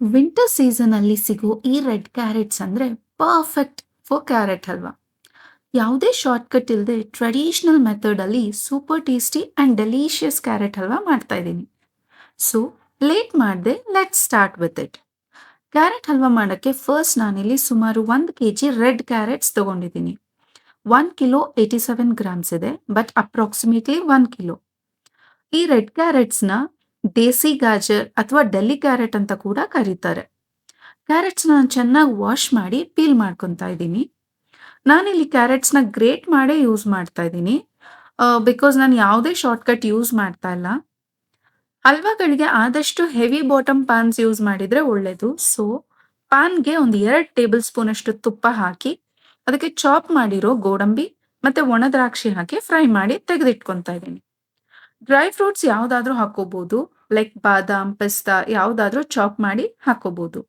Winter ಸೀಸನಲ್ಲಿ ಸಿಗೋ ಈ ರೆಡ್ ಕ್ಯಾರೆಟ್ಸ್ ಅಂದರೆ ಪರ್ಫೆಕ್ಟ್ ಫಾರ್ ಕ್ಯಾರೆಟ್ ಹಲ್ವಾ. ಯಾವುದೇ ಶಾರ್ಟ್ಕಟ್ ಇಲ್ಲದೆ ಟ್ರೆಡಿಷನಲ್ ಮೆಥಡಲ್ಲಿ super tasty and delicious carrot halwa ಮಾಡ್ತಾ ಇದ್ದೀನಿ. ಸೊ ಲೇಟ್ ಮಾಡದೆ let start with it. Carrot halwa ಮಾಡೋಕ್ಕೆ ಫಸ್ಟ್ ನಾನಿಲ್ಲಿ ಸುಮಾರು 1 kg ರೆಡ್ ಕ್ಯಾರೆಟ್ಸ್ ತೊಗೊಂಡಿದ್ದೀನಿ. 1 kg 87 ಗ್ರಾಮ್ಸ್ ಇದೆ, ಬಟ್ ಅಪ್ರಾಕ್ಸಿಮೇಟ್ಲಿ 1 kg. ಈ ರೆಡ್ ಕ್ಯಾರೆಟ್ಸ್ನ ದೇಸಿ ಗಾಜರ್ ಅಥವಾ ಡೆಲ್ಲಿ ಕ್ಯಾರೆಟ್ ಅಂತ ಕೂಡ ಕರೀತಾರೆ. ಕ್ಯಾರೆಟ್ಸ್ನ ಚೆನ್ನಾಗಿ ವಾಶ್ ಮಾಡಿ ಪೀಲ್ ಮಾಡ್ಕೊತಾ ಇದ್ದೀನಿ. ನಾನಿಲ್ಲಿ ಕ್ಯಾರೆಟ್ಸ್ನ ಗ್ರೇಟ್ ಮಾಡೇ ಯೂಸ್ ಮಾಡ್ತಾ ಇದ್ದೀನಿ, ಬಿಕಾಸ್ ನಾನು ಯಾವುದೇ ಶಾರ್ಟ್ಕಟ್ ಯೂಸ್ ಮಾಡ್ತಾ ಇಲ್ಲ. ಹಲ್ವಾಗಳಿಗೆ ಆದಷ್ಟು ಹೆವಿ ಬಾಟಮ್ ಪಾನ್ಸ್ ಯೂಸ್ ಮಾಡಿದರೆ ಒಳ್ಳೆಯದು. ಸೊ ಪಾನ್ಗೆ ಒಂದು 2 ಟೇಬಲ್ ಸ್ಪೂನ್ ಅಷ್ಟು ತುಪ್ಪ ಹಾಕಿ ಅದಕ್ಕೆ ಚಾಪ್ ಮಾಡಿರೋ ಗೋಡಂಬಿ ಮತ್ತು ಒಣ ದ್ರಾಕ್ಷಿ ಹಾಕಿ ಫ್ರೈ ಮಾಡಿ ತೆಗೆದಿಟ್ಕೊತಾ ಇದ್ದೀನಿ. ಡ್ರೈ ಫ್ರೂಟ್ಸ್ ಯಾವುದಾದ್ರೂ ಹಾಕೋಬಹುದು, ಲೈಕ್ ಬಾದಾಮ್, ಪಿಸ್ತಾ ಯಾವುದಾದ್ರೂ ಚಾಪ್ ಮಾಡಿ ಹಾಕೋಬಹುದು.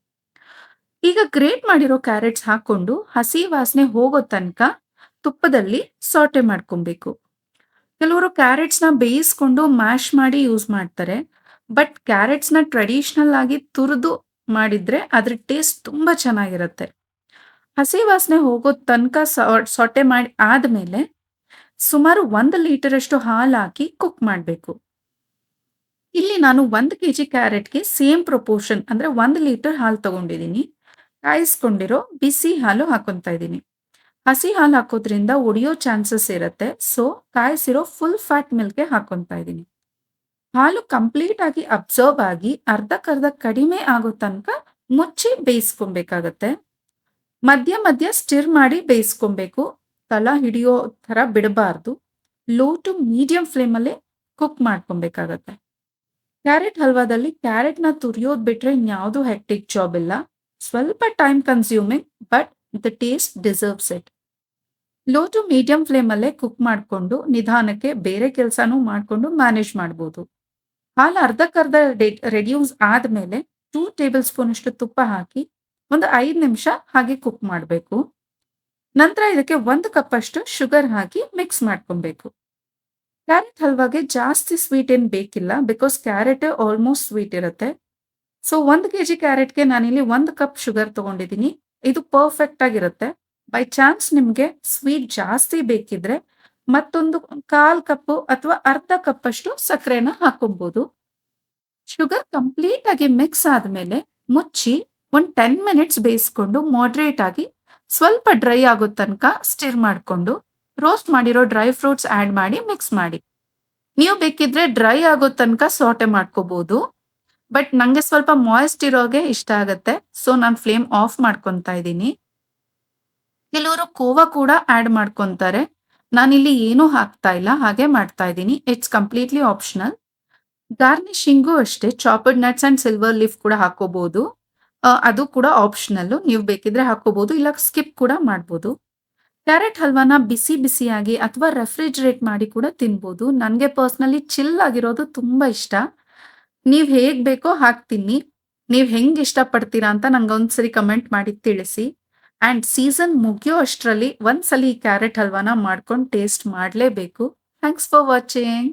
ಈಗ ಗ್ರೇಟ್ ಮಾಡಿರೋ ಕ್ಯಾರೆಟ್ಸ್ ಹಾಕೊಂಡು ಹಸಿ ವಾಸನೆ ಹೋಗೋ ತನಕ ತುಪ್ಪದಲ್ಲಿ ಸಾಟೆ ಮಾಡ್ಕೊಬೇಕು. ಕೆಲವರು ಕ್ಯಾರೆಟ್ಸ್ನ ಬೇಯಿಸ್ಕೊಂಡು ಮ್ಯಾಶ್ ಮಾಡಿ ಯೂಸ್ ಮಾಡ್ತಾರೆ, ಬಟ್ ಕ್ಯಾರೆಟ್ಸ್ನ ಟ್ರೆಡಿಷನಲ್ ಆಗಿ ತುರಿದು ಮಾಡಿದ್ರೆ ಅದ್ರ ಟೇಸ್ಟ್ ತುಂಬಾ ಚೆನ್ನಾಗಿರುತ್ತೆ. ಹಸಿ ವಾಸನೆ ಹೋಗೋ ತನಕ ಸಾಟೆ ಮಾಡಿ ಆದಮೇಲೆ ಸುಮಾರು 1 ಲೀಟರ್ ಅಷ್ಟು ಹಾಲು ಹಾಕಿ ಕುಕ್ ಮಾಡಬೇಕು. ಇಲ್ಲಿ ನಾನು 1 kg ಕ್ಯಾರೆಟ್ಗೆ ಸೇಮ್ ಪ್ರಪೋರ್ಷನ್ ಅಂದ್ರೆ 1 ಲೀಟರ್ ಹಾಲು ತಗೊಂಡಿದ್ದೀನಿ. ಕಾಯಿಸ್ಕೊಂಡಿರೋ ಬಿಸಿ ಹಾಲು ಹಾಕೊಂತಾ ಇದ್ದೀನಿ. ಹಸಿ ಹಾಲು ಹಾಕೋದ್ರಿಂದ ಒಡೆಯೋ ಚಾನ್ಸಸ್ ಇರುತ್ತೆ, ಸೊ ಕಾಯಿಸಿರೋ ಫುಲ್ ಫ್ಯಾಟ್ ಮಿಲ್ಕ್ಗೆ ಹಾಕೊಂತಾ ಇದ್ದೀನಿ. ಹಾಲು ಕಂಪ್ಲೀಟ್ ಆಗಿ ಅಬ್ಸರ್ವ್ ಆಗಿ ಅರ್ಧಕ್ಕರ್ಧ ಕಡಿಮೆ ಆಗೋ ತನಕ ಮುಚ್ಚಿ ಬೇಯಿಸ್ಕೊಬೇಕಾಗತ್ತೆ. ಮಧ್ಯ ಮಧ್ಯ ಸ್ಟಿರ್ ಮಾಡಿ ಬೇಯಿಸ್ಕೊಬೇಕು, ತಲ ಹಿಡಿಯೋ ಥರ ಬಿಡಬಾರ್ದು. ಲೋ ಟು ಮೀಡಿಯಂ ಫ್ಲೇಮಲ್ಲೇ ಕುಕ್ ಮಾಡ್ಕೊಬೇಕಾಗತ್ತೆ. ಕ್ಯಾರೆಟ್ ಹಲ್ವಾದಲ್ಲಿ ಕ್ಯಾರೆಟ್ನ ತುರಿಯೋದು ಬಿಟ್ರೆ ಇನ್ಯಾವುದೂ ಹೆಕ್ಟಿಕ್ ಜಾಬ್ ಇಲ್ಲ. ಸ್ವಲ್ಪ time consuming, but the taste deserves it. Low to medium ಫ್ಲೇಮಲ್ಲೇ ಕುಕ್ ಮಾಡಿಕೊಂಡು ನಿಧಾನಕ್ಕೆ ಬೇರೆ ಕೆಲಸನೂ ಮಾಡಿಕೊಂಡು ಮ್ಯಾನೇಜ್ ಮಾಡ್ಬೋದು. ಹಾಲು ಅರ್ಧಕ್ಕರ್ಧ ರೆಡ್ಯೂಸ್ ಆದಮೇಲೆ 2 ಟೇಬಲ್ ಸ್ಪೂನ್ ಅಷ್ಟು ತುಪ್ಪ ಹಾಕಿ ಒಂದು 5 ನಿಮಿಷ ಹಾಗೆ ಕುಕ್ ಮಾಡಬೇಕು. ನಂತರ ಇದಕ್ಕೆ 1 ಕಪ್ ಅಷ್ಟು ಶುಗರ್ ಹಾಕಿ ಮಿಕ್ಸ್ ಮಾಡ್ಕೊಬೇಕು. ಕ್ಯಾರೆಟ್ ಹಲ್ವಾಗೆ ಜಾಸ್ತಿ ಸ್ವೀಟ್ ಏನು ಬೇಕಿಲ್ಲ, ಬಿಕಾಸ್ ಕ್ಯಾರೆಟ್ ಆಲ್ಮೋಸ್ಟ್ ಸ್ವೀಟ್ ಇರುತ್ತೆ. ಸೊ 1 kg ಕ್ಯಾರೆಟ್ಗೆ ನಾನಿಲ್ಲಿ 1 ಕಪ್ ಶುಗರ್ ತಗೊಂಡಿದ್ದೀನಿ. ಇದು ಪರ್ಫೆಕ್ಟ್ ಆಗಿರುತ್ತೆ. ಬೈ ಚಾನ್ಸ್ ನಿಮಗೆ ಸ್ವೀಟ್ ಜಾಸ್ತಿ ಬೇಕಿದ್ರೆ ಮತ್ತೊಂದು 1/4 ಕಪ್ ಅಥವಾ ಅರ್ಧ ಕಪ್ ಅಷ್ಟು ಸಕ್ಕರೆನ ಹಾಕೊಬಹುದು. ಶುಗರ್ ಕಂಪ್ಲೀಟ್ ಆಗಿ ಮಿಕ್ಸ್ ಆದಮೇಲೆ ಮುಚ್ಚಿ ಒಂದು 10 ಮಿನಿಟ್ಸ್ ಬೇಯಿಸ್ಕೊಂಡು ಮಾಡ್ರೇಟ್ ಆಗಿ ಸ್ವಲ್ಪ ಡ್ರೈ ಆಗೋ ತನಕ ಸ್ಟಿರ್ ಮಾಡಿಕೊಂಡು ರೋಸ್ಟ್ ಮಾಡಿರೋ ಡ್ರೈ ಫ್ರೂಟ್ಸ್ ಆ್ಯಡ್ ಮಾಡಿ ಮಿಕ್ಸ್ ಮಾಡಿ. ನೀವು ಬೇಕಿದ್ರೆ ಡ್ರೈ ಆಗೋ ತನಕ ಸಾಟೆ ಮಾಡ್ಕೋಬಹುದು, ಬಟ್ ನನಗೆ ಸ್ವಲ್ಪ ಮಾಯ್ಸ್ಟ್ ಇರೋಗೆ ಇಷ್ಟ ಆಗುತ್ತೆ, ಸೊ ನಾನು ಫ್ಲೇಮ್ ಆಫ್ ಮಾಡ್ಕೊತಾ ಇದ್ದೀನಿ. ಕೆಲವರು ಕೋವಾ ಕೂಡ ಆ್ಯಡ್ ಮಾಡ್ಕೊತಾರೆ. ನಾನಿಲ್ಲಿ ಏನೂ ಹಾಕ್ತಾ ಇಲ್ಲ, ಹಾಗೆ ಮಾಡ್ತಾ ಇದ್ದೀನಿ. It's completely optional. ಗಾರ್ನಿಶಿಂಗು ಅಷ್ಟೇ chopped nuts and silver leaf ಕೂಡ ಹಾಕೋಬಹುದು. ಅದು ಕೂಡ ಆಪ್ಷನಲ್ಲು, ನೀವು ಬೇಕಿದ್ರೆ ಹಾಕೋಬಹುದು, ಇಲ್ಲ ಸ್ಕಿಪ್ ಕೂಡ ಮಾಡ್ಬೋದು. ಕ್ಯಾರೆಟ್ ಹಲ್ವಾನ ಬಿಸಿ ಬಿಸಿಯಾಗಿ ಅಥವಾ ರೆಫ್ರಿಜರೇಟ್ ಮಾಡಿ ಕೂಡ ತಿನ್ಬೋದು. ನನಗೆ ಪರ್ಸ್ನಲಿ ಚಿಲ್ ಆಗಿರೋದು ತುಂಬ ಇಷ್ಟ. ನೀವು ಹೇಗೆ ಬೇಕೋ ಹಾಗೆ ತಿನ್ನಿ. ನೀವು ಹೆಂಗೆ ಇಷ್ಟಪಡ್ತೀರಾ ಅಂತ ನಂಗೆ ಒಂದ್ಸರಿ ಕಮೆಂಟ್ ಮಾಡಿ ತಿಳಿಸಿ. ಆ್ಯಂಡ್ ಸೀಸನ್ ಮುಗಿಯೋ ಅಷ್ಟರಲ್ಲಿ ಒಂದ್ಸಲಿ ಈ ಕ್ಯಾರೆಟ್ ಹಲ್ವಾನ ಮಾಡ್ಕೊಂಡು ಟೇಸ್ಟ್ ಮಾಡಲೇಬೇಕು. Thanks for watching.